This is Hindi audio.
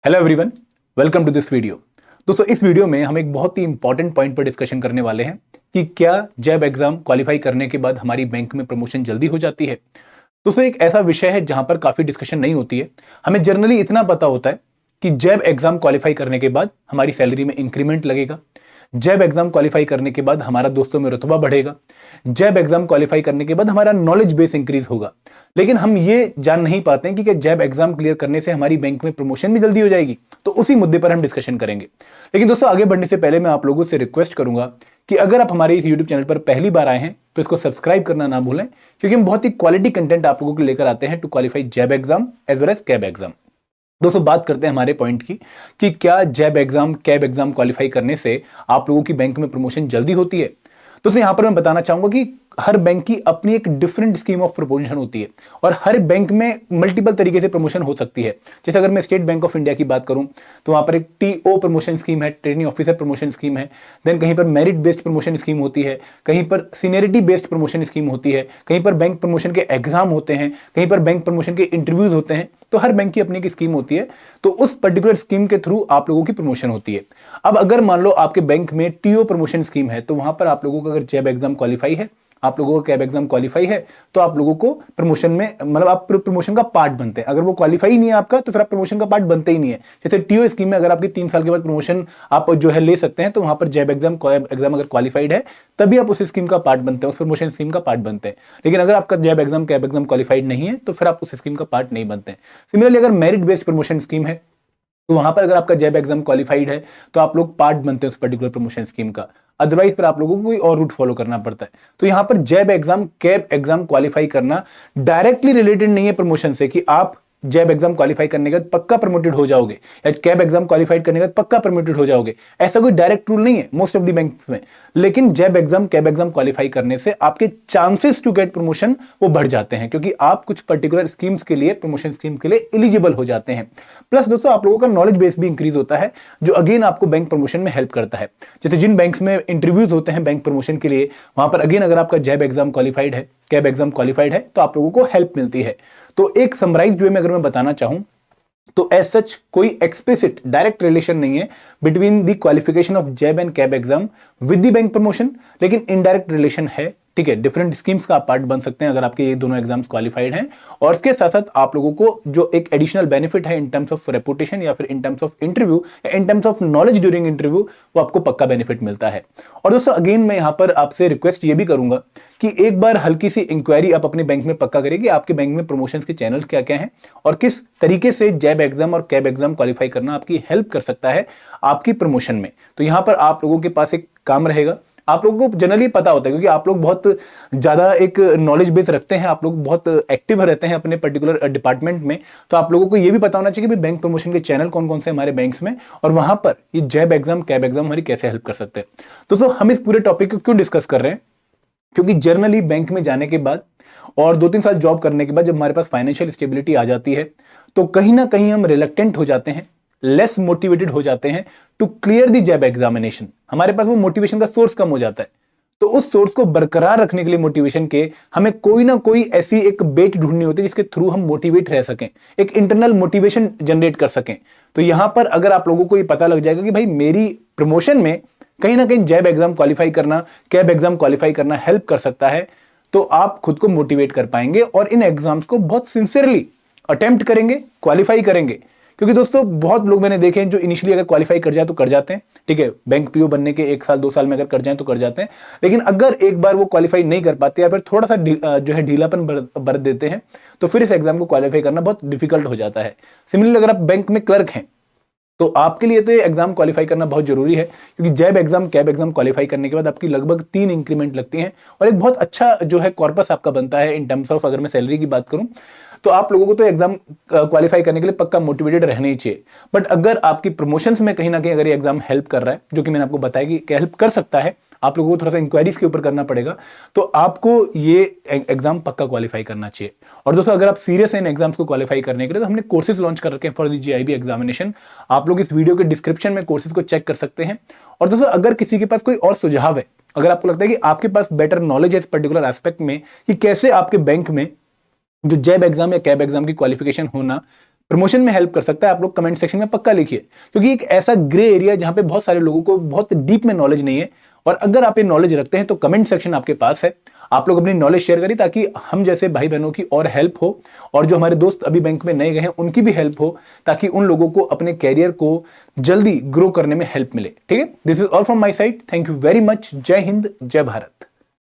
Hello everyone, welcome to this video. दोस्तों, इस वीडियो में हम एक बहुत ही इंपॉर्टेंट पॉइंट पर डिस्कशन करने वाले हैं कि क्या जैब एग्जाम क्वालिफाई करने के बाद हमारी बैंक में प्रमोशन जल्दी हो जाती है। दोस्तों, एक ऐसा विषय है जहां पर काफी डिस्कशन नहीं होती है। हमें जनरली इतना पता होता है कि जैब एग्जाम क्वालिफाई करने के बाद हमारी सैलरी में इंक्रीमेंट लगेगा, जैब एग्जाम क्वालिफाई करने के बाद हमारा दोस्तों में रुतबा बढ़ेगा, जैब एग्जाम क्वालिफाई करने के बाद हमारा नॉलेज बेस इंक्रीज होगा। लेकिन हम ये जान नहीं पाते हैं कि क्या जैब एग्जाम क्लियर करने से हमारी बैंक में प्रमोशन भी जल्दी हो जाएगी। तो उसी मुद्दे पर हम डिस्कशन करेंगे। लेकिन दोस्तों, आगे बढ़ने से पहले मैं आप लोगों से रिक्वेस्ट करूंगा कि अगर आप हमारे इस यूट्यूब चैनल पर पहली बार आए हैं तो इसको सब्सक्राइब करना ना भूलें, क्योंकि हम बहुत ही क्वालिटी कंटेंट आप लोगों को लेकर आते हैं to qualify JAIIB exam as well as CAIIB exam. दोस्तों, बात करते हैं हमारे पॉइंट की कि क्या JAIIB exam CAIIB exam qualify करने से आप लोगों की बैंक में प्रमोशन जल्दी होती है। दोस्तों, यहां पर मैं बताना चाहूंगा कि हर बैंक की अपनी एक डिफरेंट स्कीम ऑफ प्रमोशन होती है और हर बैंक में मल्टीपल तरीके से प्रमोशन हो सकती है। जैसे अगर मैं स्टेट बैंक ऑफ इंडिया की बात करूं तो वहां पर एक टीओ प्रमोशन स्कीम है, ट्रेनिंग ऑफिसर प्रमोशन स्कीम है। देन कहीं पर मेरिट बेस्ड प्रमोशन स्कीम होती है, कहीं पर सीनियरिटी बेस्ड प्रमोशन स्कीम होती है, कहीं पर बैंक प्रमोशन के एग्जाम होते हैं, कहीं पर बैंक प्रमोशन के इंटरव्यूज होते हैं। तो हर बैंक की अपनी एक स्कीम होती है, तो उस पर्टिकुलर स्कीम के थ्रू आप लोगों की प्रमोशन होती है। अब अगर मान लो आपके बैंक में टीओ प्रमोशन स्कीम है तो वहां पर आप लोगों का अगर जैब एग्जाम क्वालिफाई है, आप लोगों का कैब एग्जाम क्वालिफाई है, तो आप लोगों को प्रमोशन में मतलब आप प्रमोशन का पार्ट बनते हैं। अगर वो क्वालिफाई नहीं है आपका तो फिर आप प्रमोशन का पार्ट बनते ही नहीं है। जैसे टीओ स्कीम में अगर आपकी 3 साल के बाद प्रमोशन आप जो है ले सकते हैं, तो वहां पर जैब एग्जाम अगर क्वालिफाइड है तभी आप उस स्कीम का पार्ट बनते हैं, उस प्रमोशन स्कीम का पार्ट बनते हैं। लेकिन अगर आपका जैब एग्जाम कैब एग्जाम क्वालिफाइड नहीं है तो फिर आप उस स्कीम का पार्ट नहीं बनते हैं। सिमिलरली अगर मेरिट बेस्ड प्रमोशन स्कीम है तो वहां पर अगर आपका जैब एग्जाम क्वालिफाइड है तो आप लोग पार्ट बनते हैं उस पर्टिकुलर प्रमोशन स्कीम का। अदरवाइज फिर आप लोगों को कोई और रूट फॉलो करना पड़ता है। तो यहां पर जैब एग्जाम कैब एग्जाम क्वालिफाई करना डायरेक्टली रिलेटेड नहीं है प्रमोशन से कि आप जैब एग्जाम क्वालिफाई करने के बाद पक्का प्रमोटेड हो जाओगे या कैब एग्जाम क्वालिफाइड करने के बाद पक्का प्रमोटेड हो जाओगे। ऐसा कोई डायरेक्ट रूल नहीं है मोस्ट ऑफ द बैंक्स में। लेकिन जैब एग्जाम कैब एग्जाम क्वालिफाई करने से आपके चांसेस टू गेट प्रमोशन वो बढ़ जाते हैं, क्योंकि आप कुछ पर्टिकुलर स्कीम्स के लिए प्रमोशन स्कीम के लिए एलिजिबल हो जाते हैं। प्लस दोस्तों, आप लोगों का नॉलेज बेस भी इंक्रीज होता है, जो अगेन आपको बैंक प्रमोशन में हेल्प करता है। जैसे जिन बैंक्स में इंटरव्यूज होते हैं बैंक प्रमोशन के लिए, वहां पर अगेन अगर आपका जैब एग्जाम क्वालिफाइड है, कैब एग्जाम क्वालिफाइड है, तो आप लोगों को हेल्प मिलती है। तो एक समराइज्ड वे में अगर मैं बताना चाहूं तो एज सच कोई एक्सप्लिसिट डायरेक्ट रिलेशन नहीं है between the qualification of JAIIB and CAIIB exam with the bank promotion, लेकिन इनडायरेक्ट रिलेशन है। ठीक है, डिफरेंट स्कीम्स का आप पार्ट बन सकते हैं अगर आपके ये दोनों एग्जाम्स क्वालिफाइड हैं। और इसके साथ साथ आप लोगों को जो एक एडिशनल बेनिफिट है इन टर्म्स ऑफ रेपुटेशन या फिर इन टर्म्स ऑफ इंटरव्यू या in terms of knowledge during interview, वो आपको पक्का बेनिफिट मिलता है। और दोस्तों, अगेन मैं यहां पर आपसे रिक्वेस्ट ये भी करूंगा कि एक बार हल्की सी इंक्वायरी आप अपने बैंक में पक्का करें कि आपके बैंक में प्रमोशन के चैनल क्या क्या हैं और किस तरीके से जैब एग्जाम और कैब एग्जाम क्वालिफाई करना आपकी हेल्प कर सकता है आपकी प्रमोशन में। तो यहां पर आप लोगों के पास एक काम रहेगा। आप लोगों को जनरली पता होता है क्योंकि आप लोग बहुत ज्यादा एक नॉलेज बेस रखते हैं, आप लोग बहुत एक्टिव रहते हैं अपने पर्टिकुलर डिपार्टमेंट में। तो आप लोगों को यह भी पता होना चाहिए कि बैंक प्रमोशन के चैनल कौन कौन से हमारे बैंक्स में और वहां पर ये जैब एग्जाम कैब एग्जाम हमारी कैसे हेल्प कर सकते हैं। तो हम इस पूरे टॉपिक को क्यों डिस्कस कर रहे हैं, क्योंकि जर्नली बैंक में जाने के बाद और 2-3 साल जॉब करने के बाद जब हमारे पास फाइनेंशियल स्टेबिलिटी आ जाती है तो कहीं ना कहीं हम रिलक्टेंट हो जाते हैं, लेस मोटिवेटेड हो जाते हैं to clear the JAIIB examination. हमारे पास वो मोटिवेशन का सोर्स कम हो जाता है। तो उस सोर्स को बरकरार रखने के लिए मोटिवेशन के हमें कोई ना कोई ऐसी एक बेट ढूंढनी होती है जिसके थ्रू हम मोटिवेट रह सकें, एक इंटरनल मोटिवेशन जनरेट कर सकें। तो यहां पर अगर आप लोगों को ये पता लग जाएगा कि भाई मेरी प्रमोशन में कहीं ना कहीं जैब एग्जाम क्वालिफाई करना, कैब एग्जाम क्वालिफाई करना हेल्प कर सकता है, तो आप खुद को मोटिवेट कर पाएंगे और इन एग्जाम्स को बहुत सिंसियरली अटेम्प्ट करेंगे, क्वालिफाई करेंगे। क्योंकि दोस्तों, बहुत लोग मैंने देखे हैं जो इनिशियली अगर क्वालिफाई कर जाए तो कर जाते हैं, ठीक है, बैंक पीओ बनने के 1 साल 2 साल में अगर कर जाए तो कर जाते हैं। लेकिन अगर एक बार वो क्वालिफाई नहीं कर पाते या फिर थोड़ा सा जो है ढीलापन बरत देते हैं तो फिर इस एग्जाम को क्वालिफाई करना बहुत डिफिकल्ट हो जाता है। सिमिलरली अगर आप बैंक में क्लर्क हैं तो आपके लिए तो ये एग्जाम क्वालिफाई करना बहुत जरूरी है, क्योंकि जैब एग्जाम कैब एग्जाम क्वालिफाई करने के बाद आपकी लगभग 3 इंक्रीमेंट लगती हैं और एक बहुत अच्छा जो है कॉर्पस आपका बनता है इन टर्म्स ऑफ, अगर मैं सैलरी की बात करूं तो आप लोगों को तो एग्जाम क्वालिफाई करने के लिए पक्का मोटिवेटेड रहना ही चाहिए। बट अगर आपकी प्रमोशंस में कहीं ना कहीं अगर ये एग्जाम हेल्प कर रहा है, जो कि मैंने आपको बताया कि हेल्प कर सकता है, आप लोगों को थोड़ा सा इंक्वायरीज के ऊपर करना पड़ेगा, तो आपको ये एग्जाम पक्का क्वालिफाई करना चाहिए। और दोस्तों, अगर आप सीरियस हैं इन एग्जाम्स को क्वालिफाई करने के लिए तो हमने कोर्सेज लॉन्च कर रखे हैं फॉर द जीआईबी एग्जामिनेशन। आप लोग इस वीडियो के डिस्क्रिप्शन में कोर्सेज को चेक कर सकते हैं। और दोस्तों, अगर किसी के पास कोई और सुझाव है, अगर आपको लगता है कि आपके पास बेटर नॉलेज है इस पर्टिकुलर एस्पेक्ट में कि कैसे आपके बैंक में जो जैब एग्जाम या कैब एग्जाम की क्वालिफिकेशन होना प्रमोशन में हेल्प कर सकता है, आप लोग कमेंट सेक्शन में पक्का लिखिए, क्योंकि एक ऐसा ग्रे एरिया जहां पे बहुत सारे लोगों को बहुत डीप में नॉलेज नहीं है, और अगर आप ये नॉलेज रखते हैं तो कमेंट सेक्शन आपके पास है। आप लोग अपनी नॉलेज शेयर करिए ताकि हम जैसे भाई बहनों की और हेल्प हो, और जो हमारे दोस्त अभी बैंक में नए गए हैं उनकी भी हेल्प हो, ताकि उन लोगों को अपने कैरियर को जल्दी ग्रो करने में हेल्प मिले। ठीक है, this is all from my side. Thank you very much. जय हिंद, जय भारत।